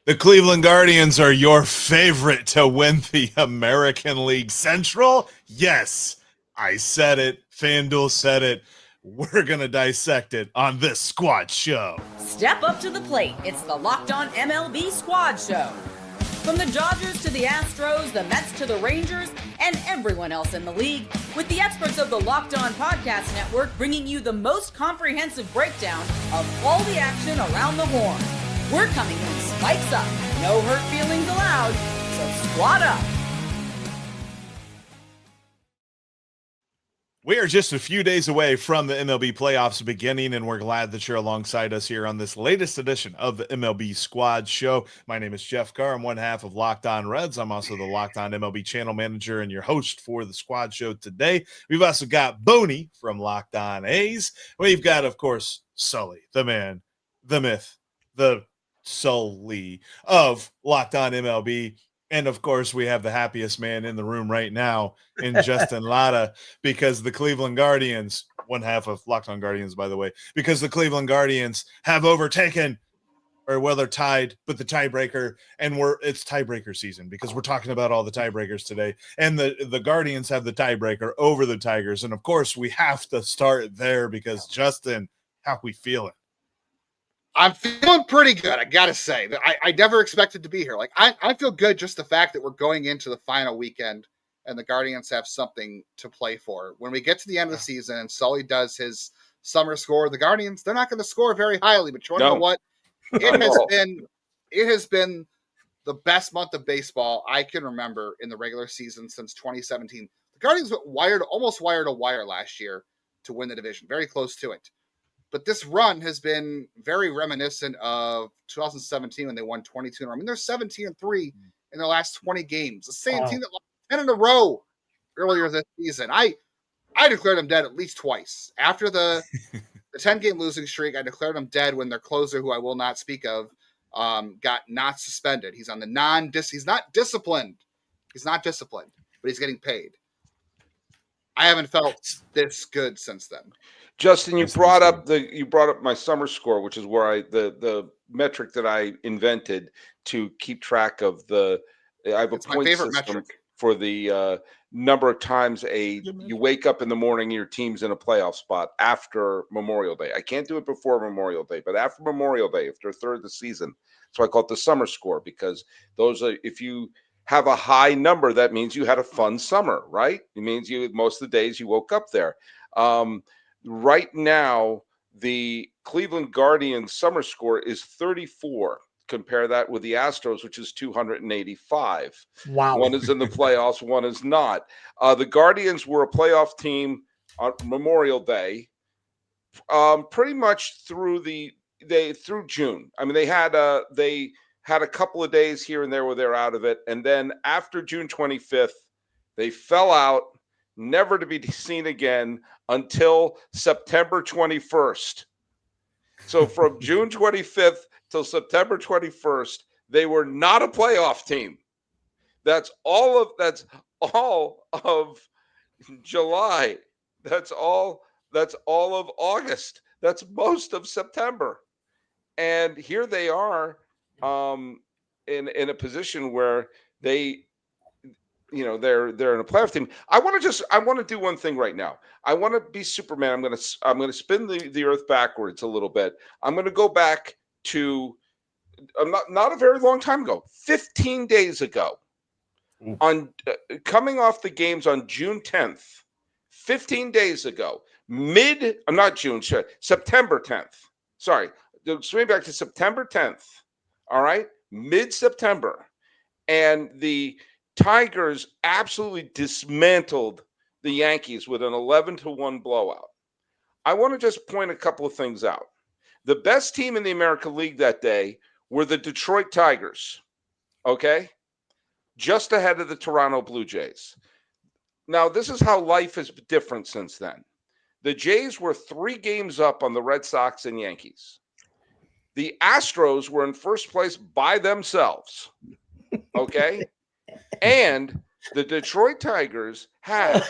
The Cleveland Guardians are your favorite to win the American League Central? Yes, I said it. FanDuel said it. We're going to dissect it on this Squad Show. Step up to the plate. It's the Locked On MLB Squad Show. From the Dodgers to the Astros, the Mets to the Rangers, and everyone else in the league, with the experts of the Locked On Podcast Network bringing you the most comprehensive breakdown of all the action around the horn. We're coming in spikes up, no hurt feelings allowed, so squad up. We are just a few days away from the MLB playoffs beginning, and we're glad that you're alongside us here on this latest edition of the MLB Squad Show. My name is Jeff Carr. I'm one half of Locked On Reds. I'm also the Locked On MLB channel manager and your host for the Squad Show today. We've also got Boney from Locked On A's. We've got, of course, Sully, the man, the myth, the Sully of Locked On MLB. And, of course, we have the happiest man in the room right now in Justin Lada, because the Cleveland Guardians, one half of Locked On Guardians, by the way, because the Cleveland Guardians have overtaken, or well, they're tied, but the tiebreaker, and it's tiebreaker season because we're talking about all the tiebreakers today. And the Guardians have the tiebreaker over the Tigers. And, of course, we have to start there because, Justin, how we feeling? I'm feeling pretty good, I gotta say. I never expected to be here. Like, I feel good just the fact that we're going into the final weekend and the Guardians have something to play for. When we get to the end of the season and Sully does his summer score, the Guardians, they're not going to score very highly, but you want to know what? It has been the best month of baseball I can remember in the regular season since 2017. The Guardians almost wired a wire last year to win the division, very close to it. But this run has been very reminiscent of 2017 when they won 22 in a row. I mean, they're 17-3 in their last 20 games. The same team that lost 10 in a row earlier this season. I declared them dead at least twice. After the 10-game losing streak, I declared them dead when their closer, who I will not speak of, got not suspended. He's on the he's not disciplined. He's not disciplined, but he's getting paid. I haven't felt this good since then. Justin, you brought up my summer score, which is where the metric that I invented to keep track of I have a point system metric for the number of times you wake up in the morning, your team's in a playoff spot after Memorial Day. I can't do it before Memorial Day, but after Memorial Day, after a third of the season. So I call it the summer score, because if you have a high number, that means you had a fun summer, right? It means most of the days you woke up there. Right now, the Cleveland Guardians summer score is 34. Compare that with the Astros, which is 285. Wow. One is in the playoffs, one is not. The Guardians were a playoff team on Memorial Day, pretty much through June. I mean, they had a couple of days here and there where they're out of it, and then after June 25th, they fell out, never to be seen again until September 21st. So from June 25th till September 21st, they were not a playoff team. That's all of July. That's all of August. That's most of September. And here they are in a position where they're in a playoff team. I want to do one thing right now. I want to be Superman. I'm going to spin the earth backwards a little bit. I'm going to go back to not a very long time ago, 15 days ago, on coming off the games on June 10th, 15 days ago, September 10th. Sorry, swing back to September 10th. All right, mid-September, and the Tigers absolutely dismantled the Yankees with an 11-1 blowout. I want to just point a couple of things out. The best team in the American League that day were the Detroit Tigers, okay? Just ahead of the Toronto Blue Jays. Now, this is how life is different since then. The Jays were 3 games up on the Red Sox and Yankees. The Astros were in first place by themselves, okay? And the Detroit Tigers had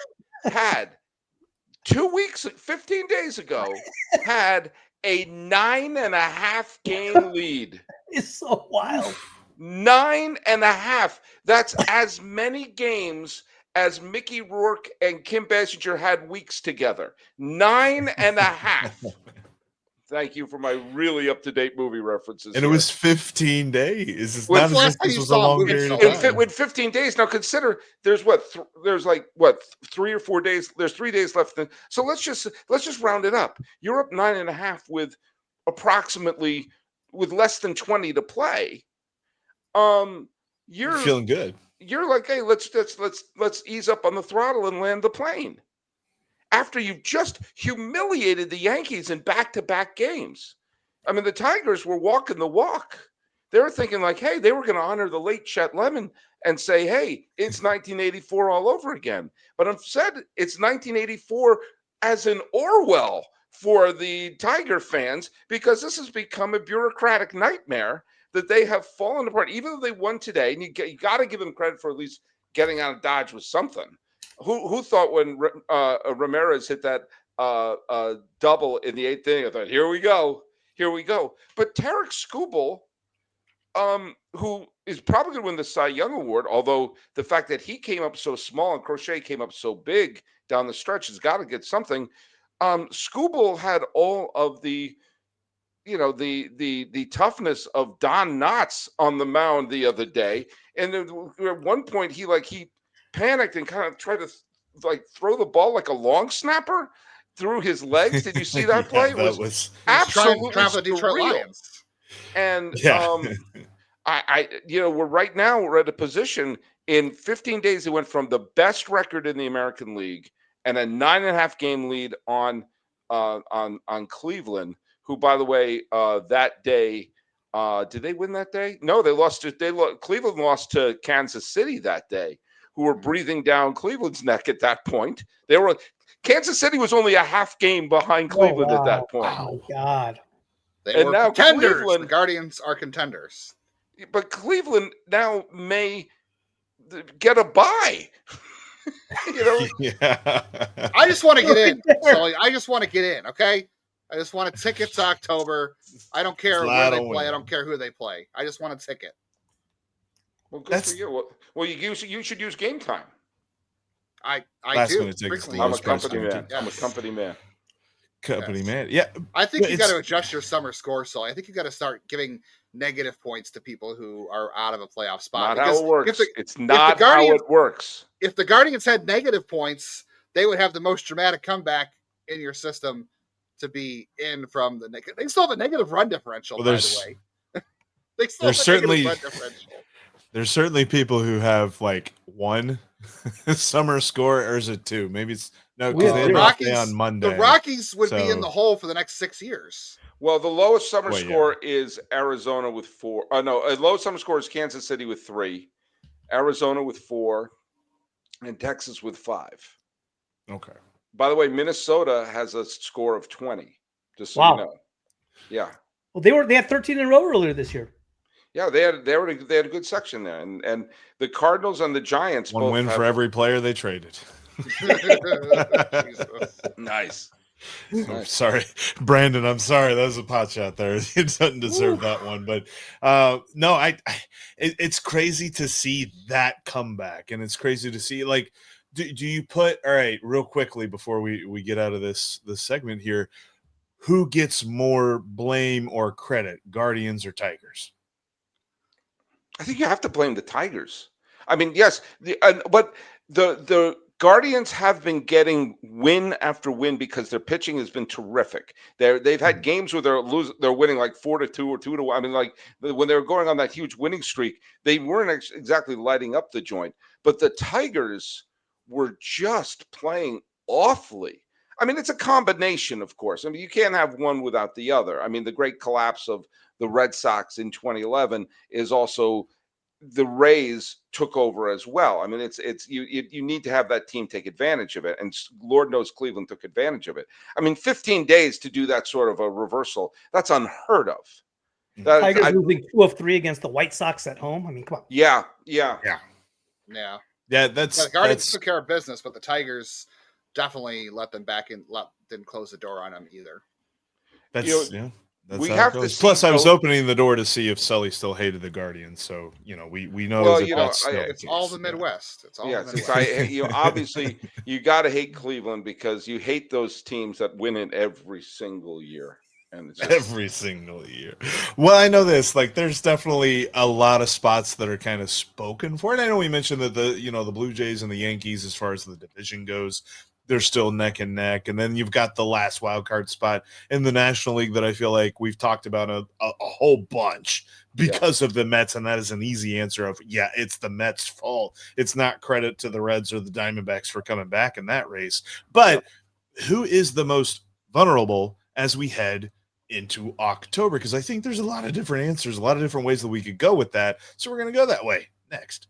15 days ago, had a 9.5 game lead. It's so wild. 9.5. That's as many games as Mickey Rourke and Kim Basinger had weeks together. 9.5. Thank you for my really up-to-date movie references. And here. it was 15 days. It's When's not the as last if time this you was a saw a long movie period of so time. with 15 days. Now consider there's there's 3 or 4 days. There's 3 days left. So let's just round it up. You're up 9.5 with approximately with less than 20 to play. You're Feeling good. You're like, hey, let's ease up on the throttle and land the plane. After you've just humiliated the Yankees in back-to-back games. I mean, the Tigers were walking the walk. They were thinking like, hey, they were going to honor the late Chet Lemon and say, hey, it's 1984 all over again. But instead, it's 1984 as in Orwell for the Tiger fans, because this has become a bureaucratic nightmare that they have fallen apart. Even though they won today, and you got to give them credit for at least getting out of Dodge with something. Who thought when Ramirez hit that double in the 8th inning, I thought, here we go. But Tarek Skubal, who is probably going to win the Cy Young Award, although the fact that he came up so small and Crochet came up so big down the stretch has got to get something. Skubal had all of the toughness of Don Knotts on the mound the other day, and at one point he panicked and kind of tried to throw the ball like a long snapper through his legs. Did you see that play? Yeah, that was absolutely trying for the Detroit surreal. Lions. And yeah. we're at a position in 15 days. It went from the best record in the American League and a 9.5 game lead on Cleveland, who, by the way, that day, did they win that day? No, they lost. Cleveland lost to Kansas City that day, who were breathing down Cleveland's neck at that point. Kansas City was only a half game behind Cleveland at that point. Oh my God. They were now contenders. Cleveland, the Guardians are contenders. But Cleveland now may get a bye. Yeah. I just want to get in, Sully. I just want to get in, okay? I just want a ticket to October. I don't care where they play. I don't care who they play. I just want a ticket. Well, good for you. Well, you should use Game Time. I Last do. minute tickets to I'm a those company guys. man. Yes. I'm a company man. Company man. Yeah. I think you got to It's- adjust your summer score, Sully. I think you got to start giving negative points to people who are out of a playoff spot. Not how it works. It's not Guardians, how it works. If the Guardians had negative points, they would have the most dramatic comeback in your system to be in from the negative. They still have a negative run differential, by the way. They still have a negative run differential. There's certainly people who have like one summer score, or is it two? Maybe it's no, because they had off day on Monday. The Rockies would be in the hole for the next 6 years. Well, the lowest summer score is Arizona with 4. Lowest summer score is Kansas City with 3, Arizona with 4, and Texas with 5. Okay. By the way, Minnesota has a score of 20. Just so you know. Yeah. Well, they had 13 in a row earlier this year. Yeah, they had a good section there, and the Cardinals and the Giants one both win for every player they traded. Nice. Oh, sorry, Brandon. I'm sorry. That was a pot shot there. It doesn't deserve that one, but no, it's crazy to see that comeback, and it's crazy to see like. Do you put all right real quickly before we get out of this segment here? Who gets more blame or credit, Guardians or Tigers? I think you have to blame the Tigers. I mean, yes, but the Guardians have been getting win after win because their pitching has been terrific. They've had games where they're winning like 4-2 or 2-1. I mean, like when they were going on that huge winning streak, they weren't exactly lighting up the joint. But the Tigers were just playing awfully. I mean, it's a combination, of course. I mean, you can't have one without the other. I mean, the great collapse of the Red Sox in 2011 is also the Rays took over as well. I mean, it's you need to have that team take advantage of it, and Lord knows Cleveland took advantage of it. I mean, 15 days to do that sort of a reversal, that's unheard of. Tigers losing 2 of 3 against the White Sox at home. I mean, come on. Yeah. The Guardians took care of business, but the Tigers definitely let them back in. Didn't close the door on them either. That's We how it have to goes. see Plus, I was both. opening the door to see if Sully still hated the Guardians. So, we know Well, that that's still the It's all case. the Midwest. It's all the Yes, Midwest. obviously you got to hate Cleveland because you hate those teams that win it every single year, and it's just Every single year. Well, I know this. Like, there's definitely a lot of spots that are kind of spoken for. And I know we mentioned that the Blue Jays and the Yankees, as far as the division goes, they're still neck and neck. And then you've got the last wild card spot in the National League that I feel like we've talked about a whole bunch because of the Mets. And that is an easy answer of, yeah, it's the Mets' fault. It's not credit to the Reds or the Diamondbacks for coming back in that race. But who is the most vulnerable as we head into October? Because I think there's a lot of different answers, a lot of different ways that we could go with that. So we're going to go that way next.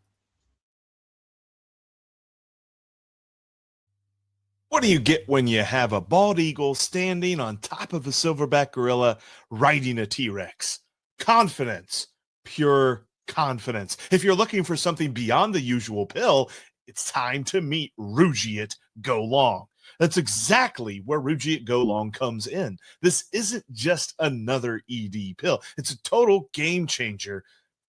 What do you get when you have a bald eagle standing on top of a silverback gorilla riding a T-Rex? Confidence, pure confidence. If you're looking for something beyond the usual pill, it's time to meet Rugiet Go Long. That's exactly where Rugiet Go Long comes in. This isn't just another ED pill. It's a total game changer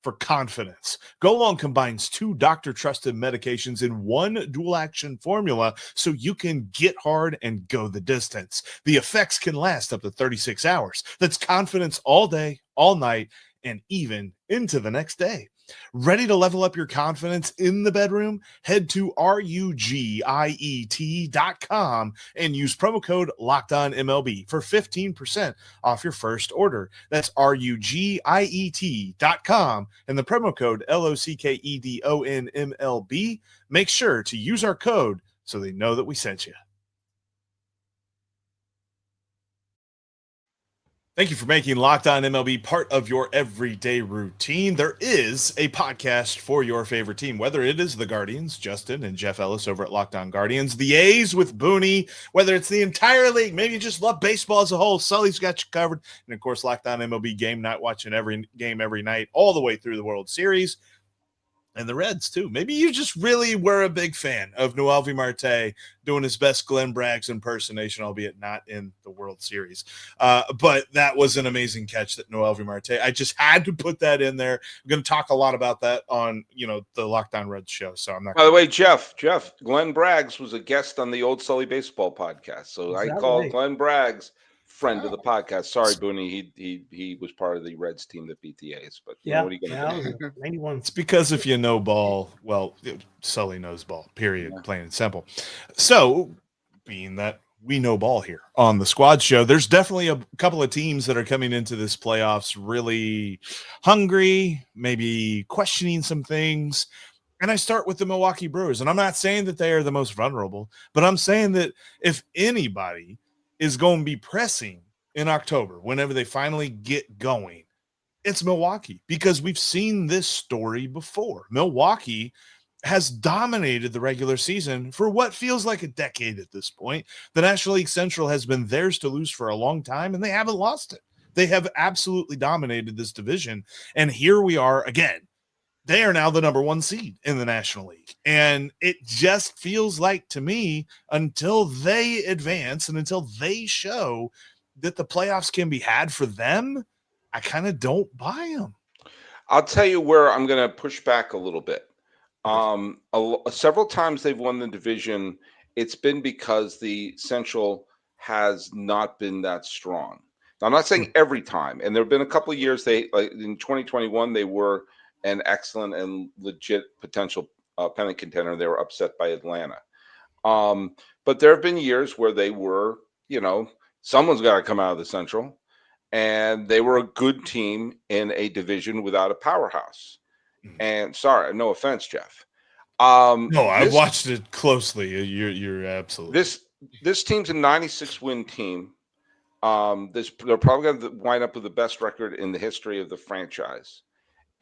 for confidence. Go Long combines 2 doctor-trusted medications in one dual-action formula so you can get hard and go the distance. The effects can last up to 36 hours. That's confidence all day, all night, and even into the next day. Ready to level up your confidence in the bedroom? Head to rugiet.com and use promo code LOCKEDONMLB for 15% off your first order. That's rugiet.com and the promo code LOCKEDONMLB. Make sure to use our code so they know that we sent you. Thank you for making Locked On MLB part of your everyday routine. There is a podcast for your favorite team, whether it is the Guardians, Justin and Jeff Ellis over at Locked On Guardians, the A's with Booney, whether it's the entire league, maybe you just love baseball as a whole, Sully's got you covered, and of course, Locked On MLB Game Night, watching every game every night, all the way through the World Series. And the Reds, too. Maybe you just really were a big fan of Noelvi Marte doing his best Glenn Braggs impersonation, albeit not in the World Series. But that was an amazing catch that Noelvi Marte. I just had to put that in there. I'm going to talk a lot about that on, the Locked On Reds show. So I'm not. By the way, Jeff, Glenn Braggs was a guest on the old Sully Baseball podcast. So I called Glenn Braggs friend of the podcast. Sorry, Booney. He was part of the Reds team that beat the A's. But what are you going to do? 91. It's because if you know ball, well, Sully knows ball, period, plain and simple. So, being that we know ball here on the Squad Show, there's definitely a couple of teams that are coming into this playoffs really hungry, maybe questioning some things. And I start with the Milwaukee Brewers. And I'm not saying that they are the most vulnerable, but I'm saying that if anybody is going to be pressing in October, whenever they finally get going, it's Milwaukee, because we've seen this story before. Milwaukee has dominated the regular season for what feels like a decade at this point. The National League Central has been theirs to lose for a long time, and they haven't lost it. They have absolutely dominated this division. And here we are again. They are now the number 1 seed in the National League. And it just feels like, to me, until they advance and until they show that the playoffs can be had for them, I kind of don't buy them. I'll tell you where I'm going to push back a little bit. Several times they've won the division, it's been because the Central has not been that strong. Now, I'm not saying every time, and there have been a couple of years in 2021 they were an excellent and legit potential pennant contender. They were upset by Atlanta. But there have been years where they were, someone's got to come out of the Central, and they were a good team in a division without a powerhouse. And sorry, no offense, Jeff. No, I've watched it closely. You're absolutely. This team's a 96-win team. They're probably going to wind up with the best record in the history of the franchise.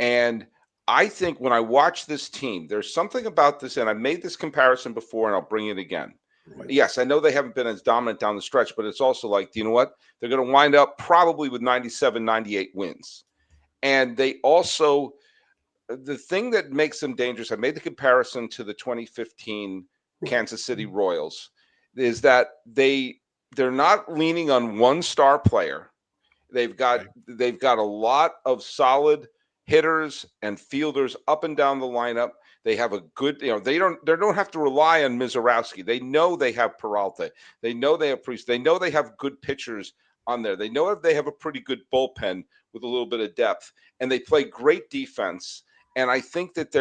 And I think when I watch this team, there's something about this, and I've made this comparison before, and I'll bring it again. Right. Yes, I know they haven't been as dominant down the stretch, but it's also like, you know what? They're going to wind up probably with 97, 98 wins. And they also, the thing that makes them dangerous, I made the comparison to the 2015 Kansas City Royals, is that they're not leaning on one star player. They've got a lot of solid hitters and fielders up and down the lineup. They have a good, they don't have to rely on Mizorowski. They know they have Peralta. They know they have Priest. They know they have good pitchers on there. They know they have a pretty good bullpen with a little bit of depth, and they play great defense. And I think that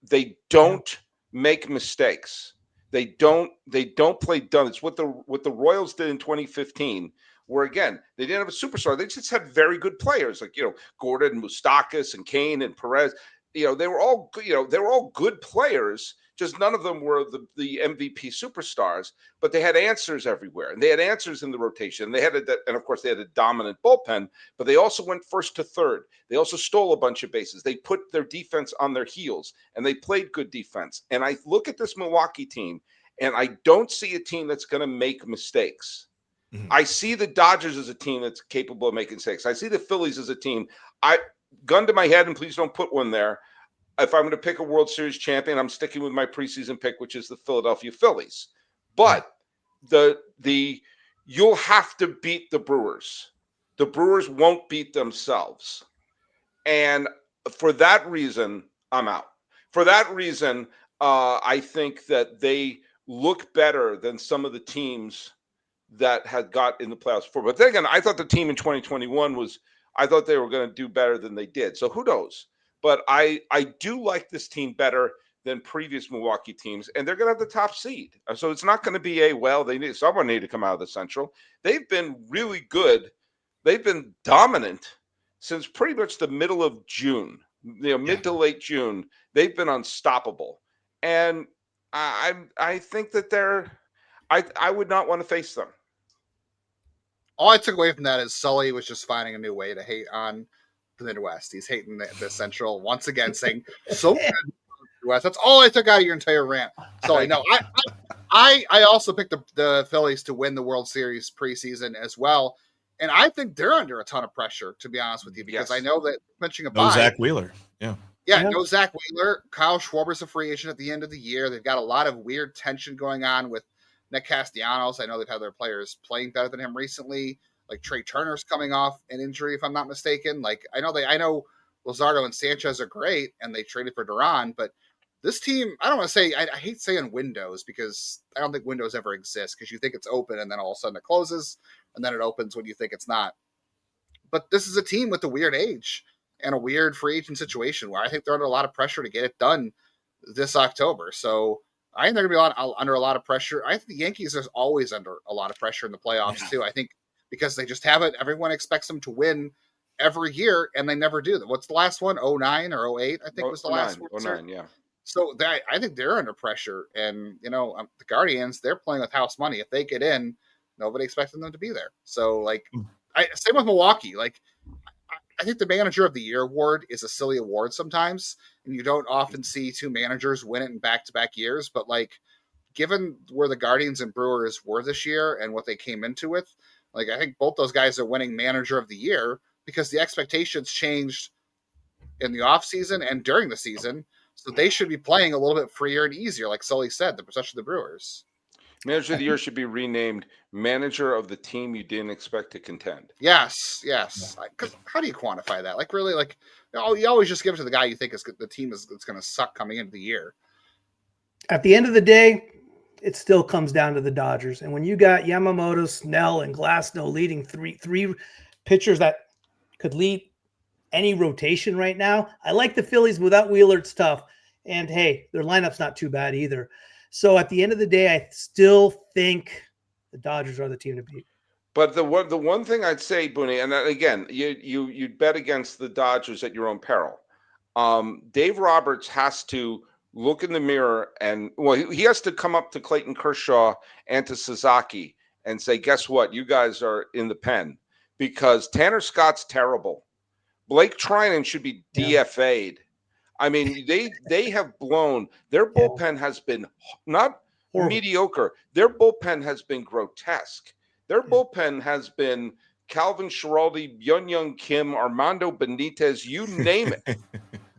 they don't make mistakes. They don't play dumb. It's what the Royals did in 2015, where again they didn't have a superstar. They just had very good players like Gordon, Moustakas, and Kane and Perez. They were all good players. Just none of them were the MVP superstars, but they had answers everywhere, and they had answers in the rotation. They had and of course they had a dominant bullpen, but they also went first to third. They also stole a bunch of bases. They put their defense on their heels, and they played good defense. And I look at this Milwaukee team, and I don't see a team that's going to make mistakes. Mm-hmm. I see the Dodgers as a team that's capable of making mistakes. I see the Phillies as a team. Gun to my head, and please don't put one there. If I'm going to pick a World Series champion, I'm sticking with my preseason pick, which is the Philadelphia Phillies. But you'll have to beat the Brewers. The Brewers won't beat themselves. And for that reason, I'm out. For that reason, I think that they look better than some of the teams that had got in the playoffs before. But then again, I thought the team in 2021 I thought they were going to do better than they did. So who knows? But I do like this team better than previous Milwaukee teams, and they're going to have the top seed. So it's not going to be someone need to come out of the Central. They've been really good. They've been dominant since pretty much the middle of June, mid to late June. They've been unstoppable, and I think that I would not want to face them. All I took away from that is Sully was just finding a new way to hate on the Midwest. He's hating the Central once again, saying so good Midwest. That's all I took out of your entire rant. Sully, no, I also picked the Phillies to win the World Series preseason as well, and I think they're under a ton of pressure, to be honest with you, because I know that clinching a bye. Zach Wheeler, no Zach Wheeler. Kyle Schwarber's a free agent at the end of the year. They've got a lot of weird tension going on with Nick Castellanos. I know they've had their players playing better than him recently. Like Trey Turner's coming off an injury, if I'm not mistaken. Like I know Luzardo and Sanchez are great, and they traded for Duran, but this team, I don't want to say, I hate saying windows because I don't think windows ever exist because you think it's open and then all of a sudden it closes and then it opens when you think it's not. But this is a team with a weird age and a weird free agent situation where I think they're under a lot of pressure to get it done this October. So I think they're going to be under a lot of pressure. I think the Yankees are always under a lot of pressure in the playoffs too. I think because they just have it. Everyone expects them to win every year, and they never do. What's the last one? 09 or 08, I think was the last one. 09, yeah. So I think they're under pressure. And, the Guardians, they're playing with house money. If they get in, nobody expected them to be there. So, same with Milwaukee. I think the Manager of the Year award is a silly award sometimes, and you don't often see two managers win it in back-to-back years. But, given where the Guardians and Brewers were this year and what they came into with, I think both those guys are winning Manager of the Year because the expectations changed in the offseason and during the season. So they should be playing a little bit freer and easier, like Sully said, especially the Brewers. Manager of the Year should be renamed Manager of the Team You Didn't Expect to Contend. Yes. Because how do you quantify that? You always just give it to the guy you think is the team that's going to suck coming into the year. At the end of the day, it still comes down to the Dodgers. And when you got Yamamoto, Snell, and Glasnow leading three pitchers that could lead any rotation right now, I like the Phillies. Without Wheeler, it's tough. And, hey, their lineup's not too bad either. So at the end of the day, I still think the Dodgers are the team to beat. But the one thing I'd say, Booney, and again, you'd bet against the Dodgers at your own peril. Dave Roberts has to look in the mirror and, he has to come up to Clayton Kershaw and to Sasaki and say, guess what? You guys are in the pen because Tanner Scott's terrible. Blake Trinan should be DFA'd. I mean, they have blown. Their bullpen has been not mediocre. Their bullpen has been grotesque. Their bullpen has been Calvin Schiraldi, Young Kim, Armando Benitez, you name it.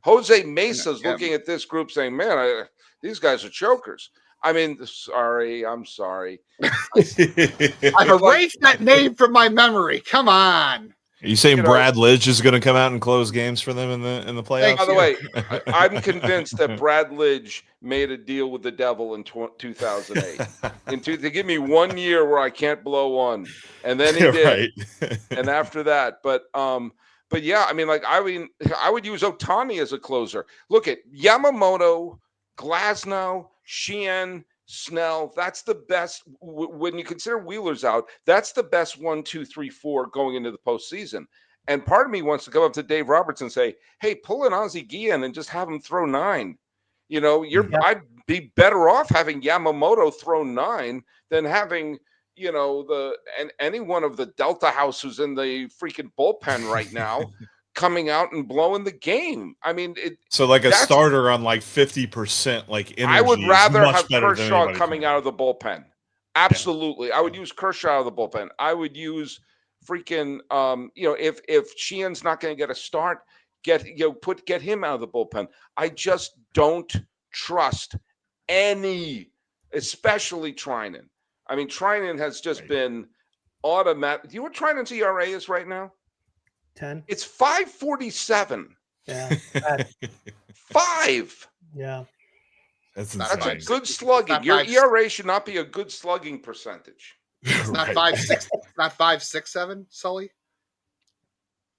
Jose Mesa's looking at this group saying, man, these guys are chokers. I mean, sorry. I'm sorry. I've erased that name from my memory. Come on. Are you saying You know- Brad Lidge is going to come out and close games for them in the playoffs? By the way, I'm convinced that Brad Lidge made a deal with the devil in 2008. To give me 1 year where I can't blow one, and then he did. Right. And after that, but yeah, I mean, I would use Ohtani as a closer. Look at Yamamoto, Glasnow, Sheehan, Snell. That's the best when you consider Wheeler's out. That's the best 1, 2, 3, 4 going into the postseason. And part of me wants to go up to Dave Roberts and say, "Hey, pull an Ozzie Guillen and just have him throw 9." You know, I'd be better off having Yamamoto throw 9 than having any one of the Delta House who's in the freaking bullpen right now coming out and blowing the game. I mean, so like a starter on like 50%, like energy. I would rather have Kershaw coming out of the bullpen. Absolutely. Yeah. I would use Kershaw out of the bullpen. I would use freaking if Sheehan's not going to get a start, get him out of the bullpen. I just don't trust any, especially Trinan. I mean, Trinan has just been automatic. Do you know what Trinan's ERA is right now? 10. It's 5.47. Yeah. 5. Yeah. That's a good slugging. Your ERA should not be a good slugging percentage. It's not 5.6. Not 5.67, Sully.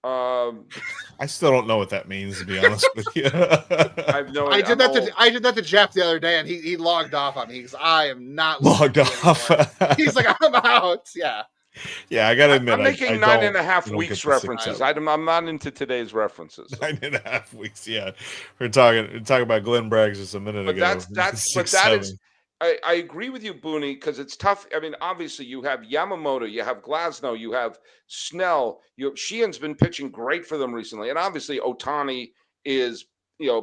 I still don't know what that means, to be honest with you. I have no idea. I did that to Jeff the other day, and he logged off on me. He's I am not logged off. He's like, I'm out. Yeah. Yeah, I gotta admit, I'm making 9.5 weeks references. I'm not into today's references. 9.5 weeks. Yeah, we're talking about Glenn Braggs just a minute ago. I agree with you, Booney, because it's tough. I mean, obviously, you have Yamamoto, you have Glasnow, you have Snell. Sheehan's been pitching great for them recently, and obviously, Ohtani is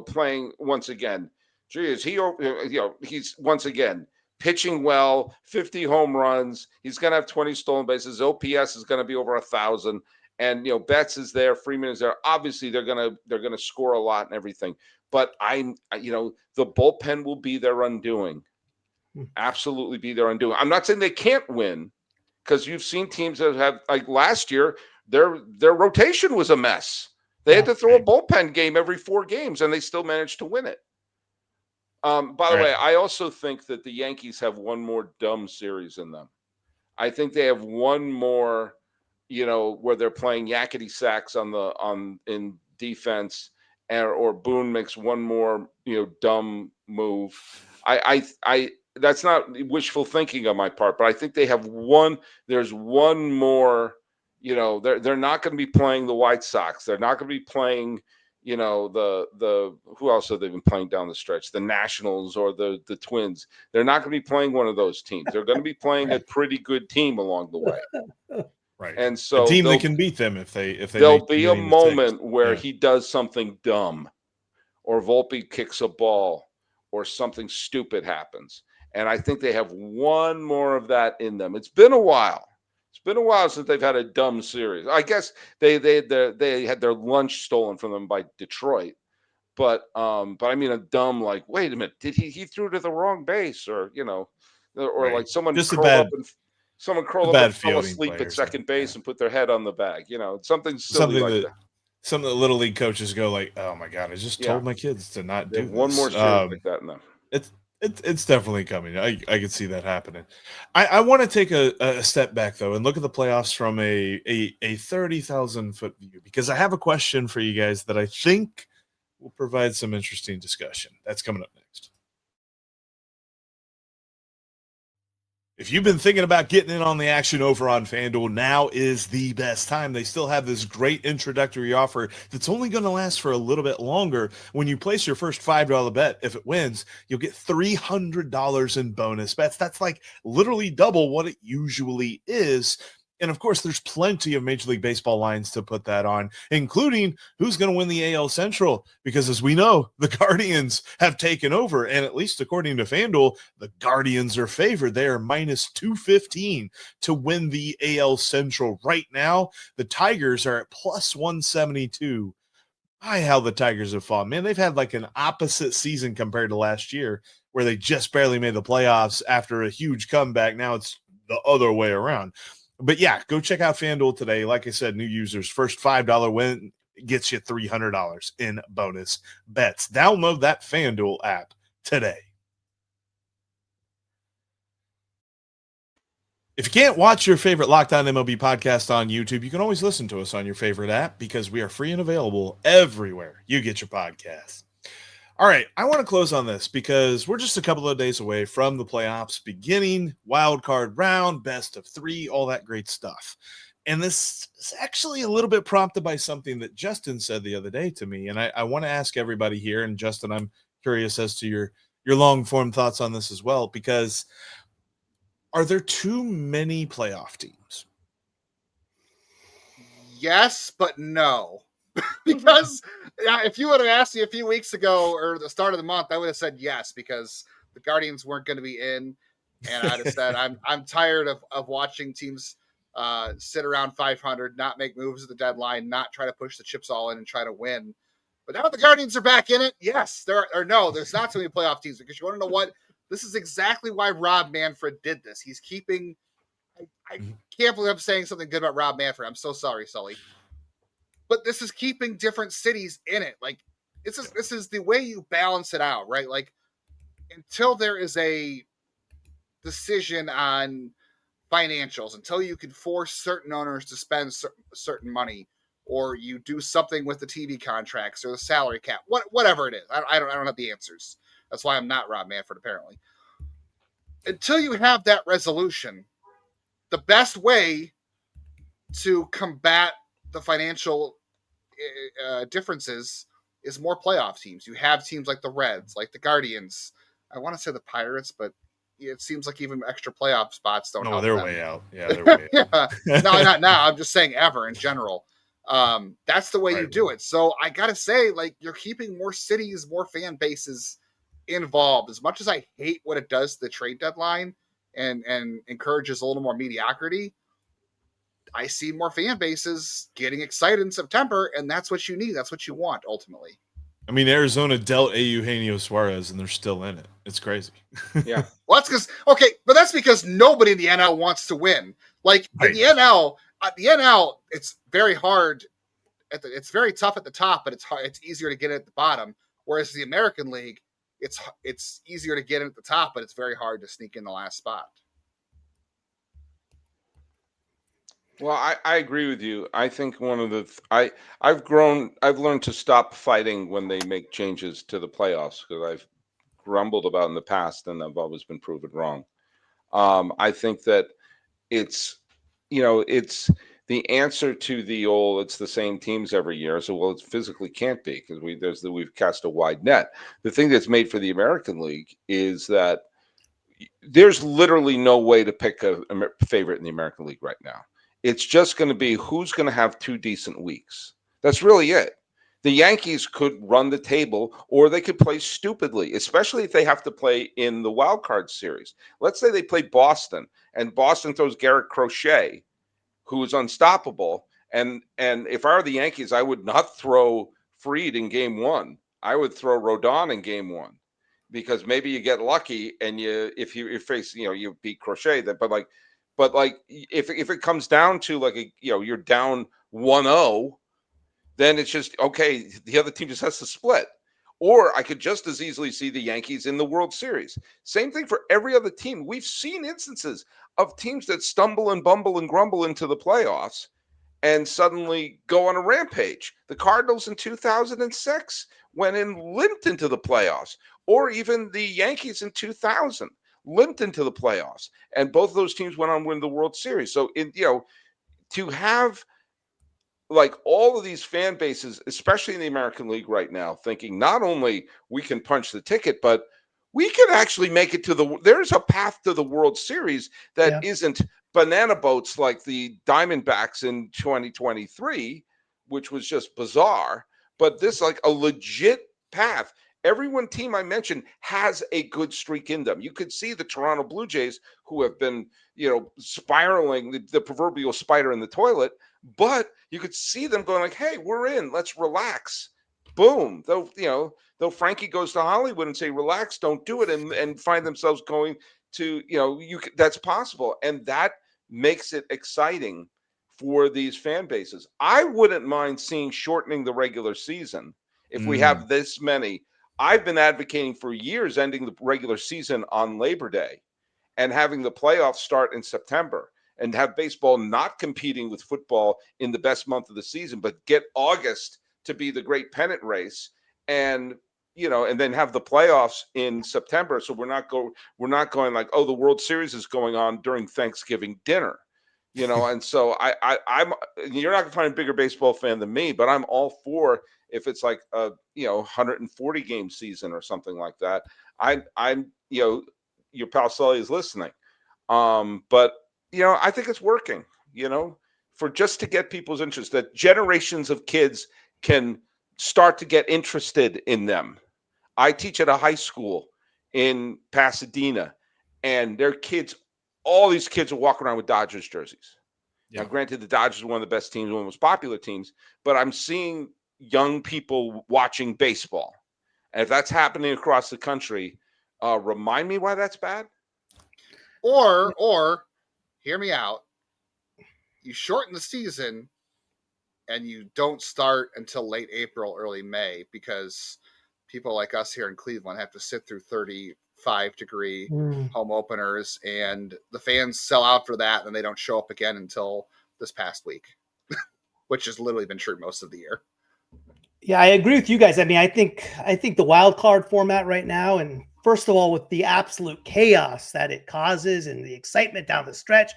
playing once again. He's once again pitching well, 50 home runs. He's going to have 20 stolen bases. OPS is going to be over 1,000. And Betts is there, Freeman is there. Obviously, they're gonna score a lot and everything. But the bullpen will be their undoing. Absolutely be their undoing. I'm not saying they can't win, because you've seen teams that have, like last year, their rotation was a mess. They had to throw a bullpen game every 4 games, and they still managed to win it. By the way, I also think that the Yankees have one more dumb series in them. I think they have one more, where they're playing yakety sacks in defense, or Boone makes one more, dumb move. I that's not wishful thinking on my part, but I think they have one. There's one more. They're not going to be playing the White Sox. They're not going to be playing. The who else have they been playing down the stretch? The Nationals or the Twins. They're not going to be playing one of those teams. They're going to be playing a pretty good team along the way. Right. And so a team that can beat them if they there'll be a moment where he does something dumb, or Volpe kicks a ball, or something stupid happens. And I think they have one more of that in them. It's been a while. It's been a while since they've had a dumb series. I guess they had their lunch stolen from them by Detroit, but I mean a dumb, like, wait a minute, did he threw to the wrong base, or like someone just curled up and fell asleep at second base and put their head on the bag, something silly like that. Some of the little league coaches go like, "Oh my god, I just told my kids to not do one this." more series like that in them. It's definitely coming. I can see that happening. I want to take a step back though and look at the playoffs from a 30,000-foot view, because I have a question for you guys that I think will provide some interesting discussion. That's coming up next. If you've been thinking about getting in on the action over on FanDuel, now is the best time. They still have this great introductory offer that's only going to last for a little bit longer. When you place your first $5 bet, if it wins, you'll get $300 in bonus bets. That's like literally double what it usually is. And of course, there's plenty of Major League Baseball lines to put that on, including who's going to win the AL Central. Because as we know, the Guardians have taken over. And at least according to FanDuel, the Guardians are favored. They are minus 215 to win the AL Central. Right now, the Tigers are at plus 172. How the Tigers have fallen. Man, they've had like an opposite season compared to last year. where they just barely made the playoffs after a huge comeback. Now it's the other way around. But yeah, go check out FanDuel today. Like I said, new users, first $5 win gets you $300 in bonus bets. Download that FanDuel app today. If you can't watch your favorite Locked On MLB podcast on YouTube, you can always listen to us on your favorite app because we are free and available everywhere you get your podcasts. All right, I want to close on this because we're just a couple of days away from the playoffs beginning, wild card round, best of 3, all that great stuff. And this is actually a little bit prompted by something that Justin said the other day to me. And I want to ask everybody here, and Justin, I'm curious as to your long-form thoughts on this as well, because are there too many playoff teams? Yes, but no. Because if you would have asked me a few weeks ago or the start of the month, I would have said yes, because the Guardians weren't going to be in. And I'd have said, I'm tired of watching teams sit around 500, not make moves at the deadline, not try to push the chips all in and try to win. But now the Guardians are back in it. Yes, there's not so many playoff teams, because you want to know what? This is exactly why Rob Manfred did this. He's keeping, I can't believe I'm saying something good about Rob Manfred. I'm so sorry, Sully. But this is keeping different cities in it. Like, this is the way you balance it out, right? Like, until there is a decision on financials, until you can force certain owners to spend certain money, or you do something with the TV contracts or the salary cap, whatever it is. I don't have the answers. That's why I'm not Rob Manfred, apparently. Until you have that resolution, the best way to combat the financial differences is more playoff teams. You have teams like the Reds, like the Guardians. I want to say the Pirates, but it seems like even extra playoff spots don't help they're them. way out. Yeah, they're way out. No, not now. I'm just saying ever in general. That's the way you do it. So I got to say, like, you're keeping more cities, more fan bases involved. As much as I hate what it does to the trade deadline and encourages a little more mediocrity, I see more fan bases getting excited in September, and that's what you need. That's what you want, ultimately. I mean, Arizona dealt Eugenio Suarez, and they're still in it. It's crazy. Yeah. Well, that's because nobody in the NL wants to win. Like, in the NL, it's very hard. It's very tough at the top, but it's easier to get it at the bottom. Whereas the American League, it's easier to get it at the top, but it's very hard to sneak in the last spot. Well, I agree with you. I think one of the I've learned to stop fighting when they make changes to the playoffs, because I've grumbled about in the past and I've always been proven wrong. I think that it's the answer to the old, it's the same teams every year. So, well, it physically can't be, because we've cast a wide net. The thing that's made for the American League is that there's literally no way to pick a favorite in the American League right now. It's just going to be who's going to have 2 decent weeks. That's really it. The Yankees could run the table, or they could play stupidly, especially if they have to play in the wild card series. Let's say they play Boston, and Boston throws Garrett Crochet, who is unstoppable. And if I were the Yankees, I would not throw Fried in game 1. I would throw Rodon in game 1, because maybe you get lucky and if you face, you beat Crochet, but if it comes down to you're down 1-0, then it's just, okay, the other team just has to split. Or I could just as easily see the Yankees in the World Series. Same thing for every other team. We've seen instances of teams that stumble and bumble and grumble into the playoffs and suddenly go on a rampage. The Cardinals in 2006 went and limped into the playoffs, or even the Yankees in 2000 limped into the playoffs, and both of those teams went on to win the World Series. So, to have all of these fan bases, especially in the American League right now, thinking not only we can punch the ticket, but we can actually make it there's a path to the World Series that isn't banana boats like the Diamondbacks in 2023, which was just bizarre, but this a legit path. Every team I mentioned has a good streak in them. You could see the Toronto Blue Jays, who have been, spiraling, the proverbial spider in the toilet, but you could see them going hey, we're in, let's relax. boom, though Frankie goes to Hollywood and say, relax, don't do it, and find themselves going to, that's possible. And that makes it exciting for these fan bases. I wouldn't mind seeing shortening the regular season if we have this many. I've been advocating for years ending the regular season on Labor Day and having the playoffs start in September, and have baseball not competing with football in the best month of the season, but get August to be the great pennant race, and and then have the playoffs in September. So we're not going like, oh, the World Series is going on during Thanksgiving dinner, and so I'm you're not gonna find a bigger baseball fan than me, but I'm all for, if it's like a 140 game season or something like that. I'm your pal Sully is listening. But I think it's working, for just to get people's interest, that generations of kids can start to get interested in them. I teach at a high school in Pasadena, and all these kids are walking around with Dodgers jerseys. Yeah. Now, granted, the Dodgers are one of the best teams, one of the most popular teams, but I'm seeing young people watching baseball. And if that's happening across the country, remind me why that's bad. Or hear me out. You shorten the season and you don't start until late April, early May, because people like us here in Cleveland have to sit through 35-degree home openers, and the fans sell out for that, and they don't show up again until this past week, which has literally been true most of the year. Yeah, I agree with you guys. I mean, I think the wild card format right now, and first of all, with the absolute chaos that it causes and the excitement down the stretch.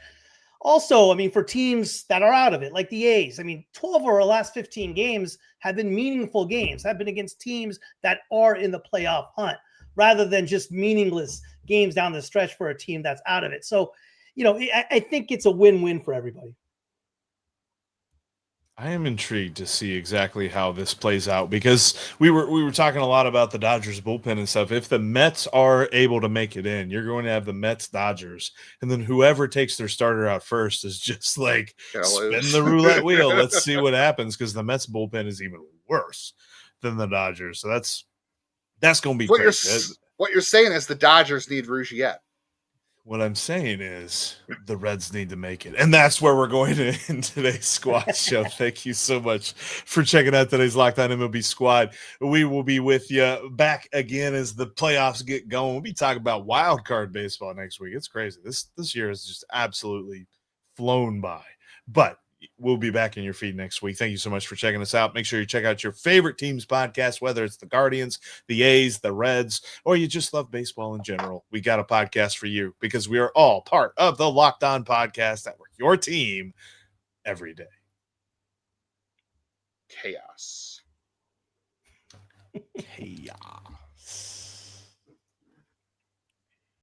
Also, I mean, for teams that are out of it, like the A's, I mean, 12 of our last 15 games have been meaningful games, have been against teams that are in the playoff hunt, rather than just meaningless games down the stretch for a team that's out of it. So, I think it's a win-win for everybody. I am intrigued to see exactly how this plays out, because we were talking a lot about the Dodgers bullpen and stuff. If the Mets are able to make it in, you're going to have the Mets Dodgers, and then whoever takes their starter out first is just like spin the roulette wheel. Let's see what happens, because the Mets bullpen is even worse than the Dodgers. So that's going to be crazy. What you're saying is the Dodgers need Rougiet. What I'm saying is the Reds need to make it. And that's where we're going to end today's squad show. Thank you so much for checking out today's Locked On MLB Squad. We will be with you back again as the playoffs get going. We'll be talking about wild card baseball next week. It's crazy. This year has just absolutely flown by. But we'll be back in your feed next week. Thank you so much for checking us out. Make sure you check out your favorite team's podcast, whether it's the Guardians, the A's, the Reds, or you just love baseball in general. We got a podcast for you, because we are all part of the Locked On Podcast Network, your team every day. Chaos.